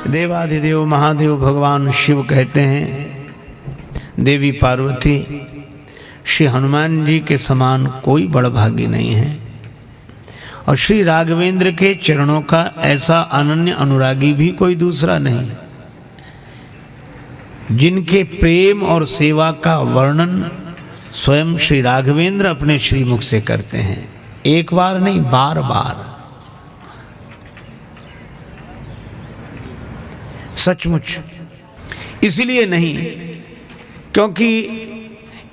देवाधिदेव महादेव भगवान शिव कहते हैं, देवी पार्वती श्री हनुमान जी के समान कोई बड़भागी नहीं है और श्री राघवेंद्र के चरणों का ऐसा अनन्य अनुरागी भी कोई दूसरा नहीं, जिनके प्रेम और सेवा का वर्णन स्वयं श्री राघवेंद्र अपने श्रीमुख से करते हैं, एक बार नहीं बार बार। सचमुच इसलिए नहीं क्योंकि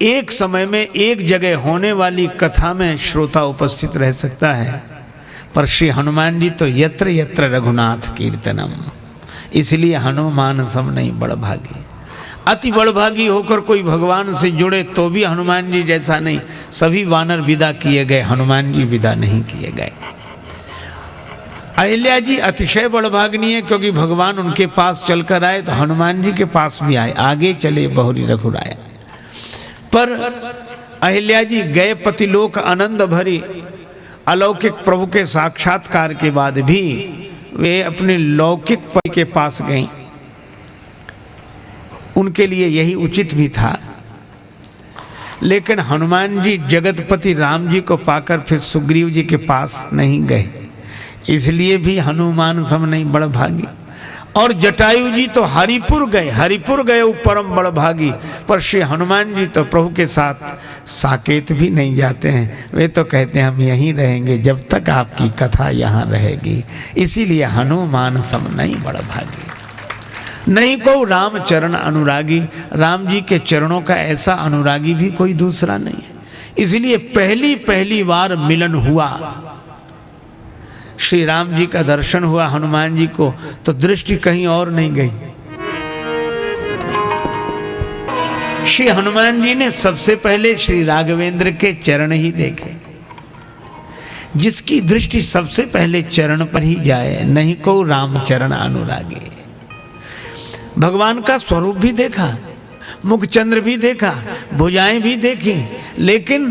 एक समय में एक जगह होने वाली कथा में श्रोता उपस्थित रह सकता है, पर श्री हनुमान जी तो यत्र यत्र रघुनाथ कीर्तनम, इसलिए हनुमान सम नहीं बड़भागी। अति बड़भागी होकर कोई भगवान से जुड़े तो भी हनुमान जी जैसा नहीं, सभी वानर विदा किए गए, हनुमान जी विदा नहीं किए गए। अहिल्या जी अतिशय बड़भाग्नी है क्योंकि भगवान उनके पास चलकर आए तो हनुमान जी के पास भी आए, आगे चले बहुरी रघुराया। पर अहिल्या जी गए पतिलोक आनंद भरी, अलौकिक प्रभु के साक्षात्कार के बाद भी वे अपने लौकिक पति के पास गईं। उनके लिए यही उचित भी था, लेकिन हनुमान जी जगतपति राम जी को पाकर फिर सुग्रीव जी के पास नहीं गए, इसलिए भी हनुमान सम नहीं बड़भागी। और जटायु जी तो हरिपुर गए वो परम बड़भागी, पर श्री हनुमान जी तो प्रभु के साथ साकेत भी नहीं जाते हैं, वे तो कहते हैं हम यहीं रहेंगे जब तक आपकी कथा यहाँ रहेगी, इसीलिए हनुमान सम नहीं बड़भागी। नहीं को राम चरण अनुरागी, राम जी के चरणों का ऐसा अनुरागी भी कोई दूसरा नहीं है, इसलिए पहली बार मिलन हुआ, श्री राम जी का दर्शन हुआ हनुमान जी को, तो दृष्टि कहीं और नहीं गई। श्री हनुमान जी ने सबसे पहले श्री राघवेंद्र के चरण ही देखे। जिसकी दृष्टि सबसे पहले चरण पर ही जाए, नहीं को राम चरण अनुरागी। भगवान का स्वरूप भी देखा, मुखचंद्र भी देखा, भुजाएं भी देखी, लेकिन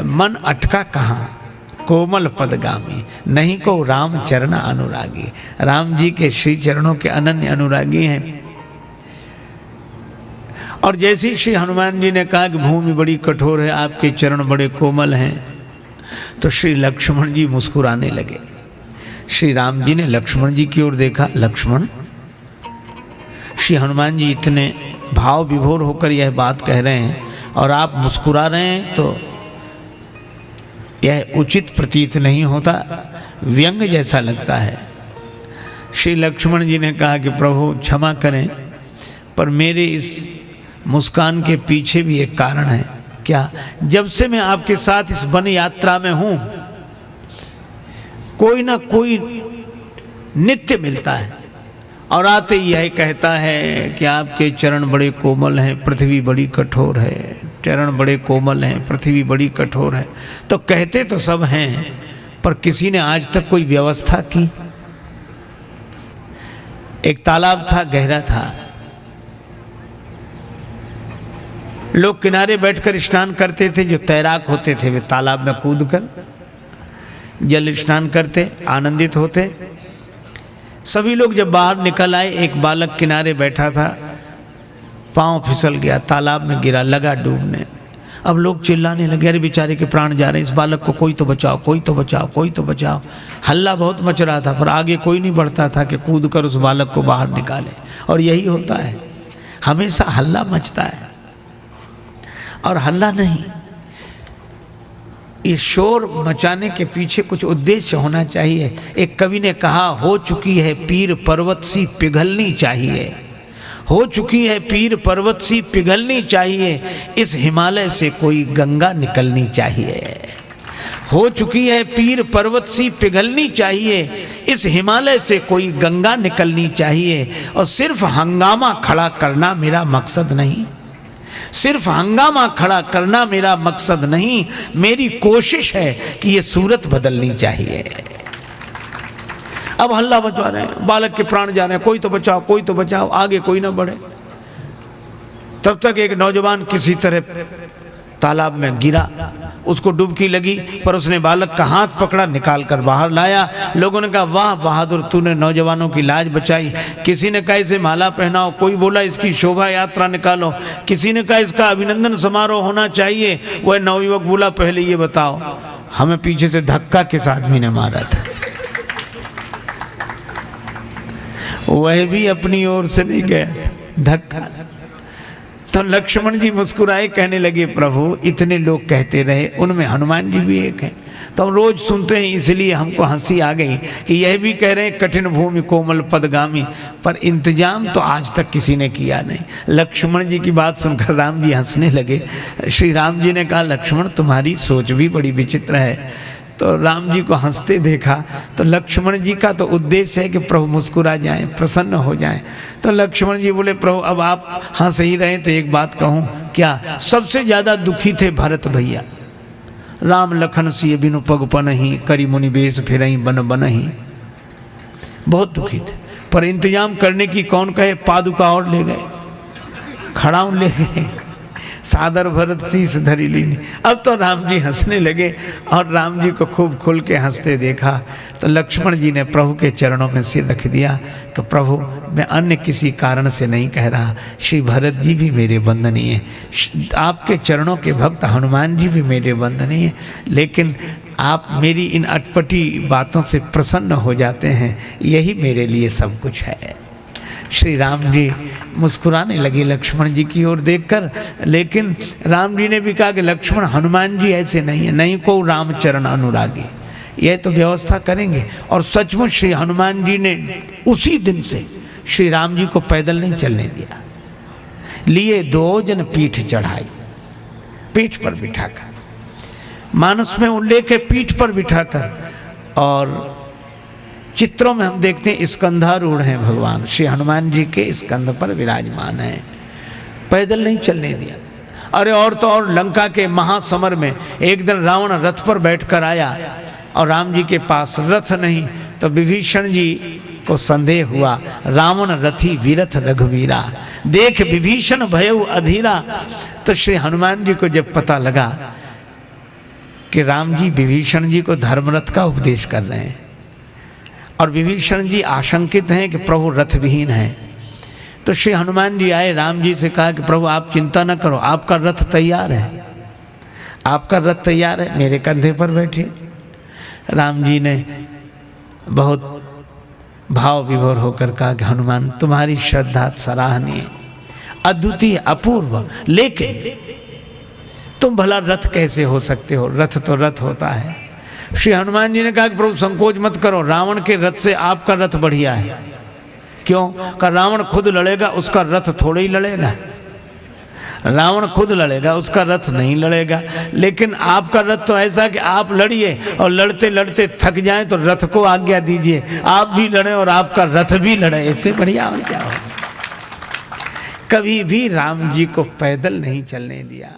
मन अटका कहाँ? कोमल पदगामी, नहीं को राम चरण अनुरागी। राम जी के श्री चरणों के अनन्य अनुरागी हैं। और जैसे ही श्री हनुमान जी ने कहा कि भूमि बड़ी कठोर है, आपके चरण बड़े कोमल हैं, तो श्री लक्ष्मण जी मुस्कुराने लगे। श्री राम जी ने लक्ष्मण जी की ओर देखा, लक्ष्मण, श्री हनुमान जी इतने भाव विभोर होकर यह बात कह रहे हैं और आप मुस्कुरा रहे हैं, तो यह उचित प्रतीत नहीं होता, व्यंग जैसा लगता है। श्री लक्ष्मण जी ने कहा कि प्रभु क्षमा करें, पर मेरे इस मुस्कान के पीछे भी एक कारण है। क्या? जब से मैं आपके साथ इस वन यात्रा में हूं, कोई ना कोई नित्य मिलता है और आते ही यह कहता है कि आपके चरण बड़े कोमल हैं, पृथ्वी बड़ी कठोर है। चरण बड़े कोमल हैं, पृथ्वी बड़ी कठोर है, तो कहते तो सब हैं, पर किसी ने आज तक कोई व्यवस्था की? एक तालाब था, गहरा था, लोग किनारे बैठकर स्नान करते थे। जो तैराक होते थे वे तालाब में कूदकर जल स्नान करते, आनंदित होते। सभी लोग जब बाहर निकल आए, एक बालक किनारे बैठा था, पांव फिसल गया, तालाब में गिरा, लगा डूबने। अब लोग चिल्लाने लगे, अरे बेचारे के प्राण जा रहे हैं, इस बालक को कोई तो बचाओ, कोई तो बचाओ, कोई तो बचाओ। हल्ला बहुत मच रहा था, पर आगे कोई नहीं बढ़ता था कि कूदकर उस बालक को बाहर निकाले। और यही होता है, हमेशा हल्ला मचता है, और हल्ला नहीं, इस शोर मचाने के पीछे कुछ उद्देश्य होना चाहिए। एक कवि ने कहा, हो चुकी है पीर पर्वत सी पिघलनी चाहिए, हो चुकी है पीर पर्वत सी पिघलनी चाहिए, इस हिमालय से कोई गंगा निकलनी चाहिए। हो चुकी है पीर पर्वत सी पिघलनी चाहिए, इस हिमालय से कोई गंगा निकलनी चाहिए। और सिर्फ हंगामा खड़ा करना मेरा मकसद नहीं, सिर्फ हंगामा खड़ा करना मेरा मकसद नहीं, मेरी कोशिश है कि ये सूरत बदलनी चाहिए। अब हल्ला बचा रहे हैं, बालक के प्राण जा रहे हैं, कोई तो बचाओ, कोई तो बचाओ, आगे कोई ना बढ़े। तब तक एक नौजवान किसी तरह तालाब में गिरा, उसको डुबकी लगी, पर उसने बालक का हाथ पकड़ा, निकाल कर बाहर लाया। लोगों ने कहा वाह बहादुर, तूने नौजवानों की लाज बचाई। किसी ने कहा इसे माला पहनाओ, कोई बोला इसकी शोभा यात्रा निकालो, किसी ने कहा इसका अभिनंदन समारोह होना चाहिए। वह नवयुवक बोला पहले ये बताओ, हमें पीछे से धक्का किस आदमी ने मारा था? वह भी अपनी ओर से नहीं गया, धक्का। तो लक्ष्मण जी मुस्कुराए, कहने लगे प्रभु इतने लोग कहते रहे, उनमें हनुमान जी भी एक हैं। तो हम रोज सुनते हैं, इसलिए हमको हंसी आ गई कि यह भी कह रहे हैं कठिन भूमि कोमल पदगामी, पर इंतजाम तो आज तक किसी ने किया नहीं। लक्ष्मण जी की बात सुनकर राम जी हंसने लगे। श्री राम जी ने कहा लक्ष्मण तुम्हारी सोच भी बड़ी विचित्र है। तो राम जी को हंसते देखा तो लक्ष्मण जी का तो उद्देश्य है कि प्रभु मुस्कुरा जाएं, प्रसन्न हो जाएं। तो लक्ष्मण जी बोले प्रभु अब आप हंस ही रहे तो एक बात कहूँ क्या? सबसे ज़्यादा दुखी थे भरत भैया। राम लखन सिय बिनु पग पनहि, करी मुनि बेश फिरहि बन बनहि। बहुत दुखी थे, पर इंतजाम करने की कौन कहे, पादुका और ले गए, खड़ाऊं ले गए, सादर भरत शीस धरी लीनी। अब तो राम जी हंसने लगे और राम जी को खूब खुल के हंसते देखा तो लक्ष्मण जी ने प्रभु के चरणों में सिर रख दिया कि प्रभु मैं अन्य किसी कारण से नहीं कह रहा, श्री भरत जी भी मेरे वंदनीय हैं, आपके चरणों के भक्त हनुमान जी भी मेरे वंदनीय हैं, लेकिन आप मेरी इन अटपटी बातों से प्रसन्न हो जाते हैं, यही मेरे लिए सब कुछ है। श्री राम जी मुस्कुराने लगे लक्ष्मण जी की ओर देखकर, लेकिन राम जी ने भी कहा कि लक्ष्मण हनुमान जी ऐसे नहीं है, नहीं को रामचरण अनुरागी, यह तो व्यवस्था करेंगे। और सचमुच श्री हनुमान जी ने उसी दिन से श्री राम जी को पैदल नहीं चलने दिया, लिए 2 जन पीठ चढ़ाई, पीठ पर बिठाकर, मानस में उल्लेख है पीठ पर बिठाकर। और चित्रों में हम देखते हैं स्कंधारूढ़ हैं भगवान, श्री हनुमान जी के स्कंध पर विराजमान है, पैदल नहीं चलने दिया। अरे और तो और लंका के महासमर में एक दिन रावण रथ पर बैठकर आया और राम जी के पास रथ नहीं, तो विभीषण जी को संदेह हुआ, रावण रथी वीरथ रघुवीरा, देख विभीषण भयउ अधीरा। तो श्री हनुमान जी को जब पता लगा कि राम जी विभीषण जी को धर्मरथ का उपदेश कर रहे हैं और विभीषण जी आशंकित हैं कि प्रभु रथ विहीन है, तो श्री हनुमान जी आए, राम जी से कहा कि प्रभु आप चिंता न करो, आपका रथ तैयार है, आपका रथ तैयार है, मेरे कंधे पर बैठिए। राम जी ने बहुत भाव विभोर होकर कहा कि हनुमान तुम्हारी श्रद्धा सराहनीय, अद्वितीय, अपूर्व, लेकिन तुम भला रथ कैसे हो सकते हो? रथ तो रथ होता है। श्री हनुमान जी ने कहा कि प्रभु संकोच मत करो, रावण के रथ से आपका रथ बढ़िया है। क्यों? का रावण खुद लड़ेगा, उसका रथ थोड़े ही लड़ेगा, रावण खुद लड़ेगा, उसका रथ नहीं लड़ेगा। लेकिन आपका रथ तो ऐसा कि आप लड़िए और लड़ते लड़ते थक जाएं तो रथ को आज्ञा दीजिए, आप भी लड़ें और आपका रथ भी लड़े, इससे बढ़िया और क्या हो। कभी भी राम जी को पैदल नहीं चलने दिया।